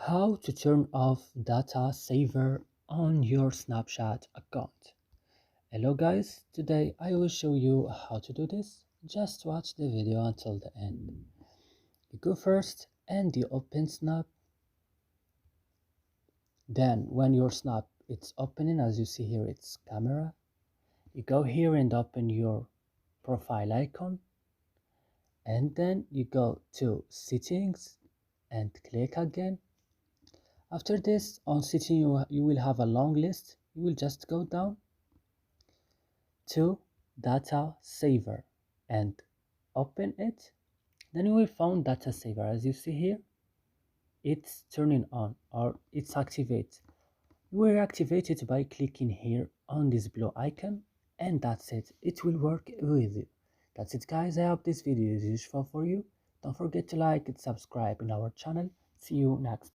How to turn off data saver on your Snapchat account. Hello guys, today I will show you how to do this. Just watch the video until the end. You go first and you open Snap. Then when your Snap it's opening, as you see here it's camera, you go here and open your profile icon, and then you go to settings and click again. After this, on setting, you will have a long list. You will just go down to data saver and open it. Then you will find data saver. As you see here, it's turning on or it's activate. You will activate it by clicking here on this blue icon, and that's it. It will work with you. That's it guys. I hope this video is useful for you. Don't forget to like and subscribe in our channel. See you next.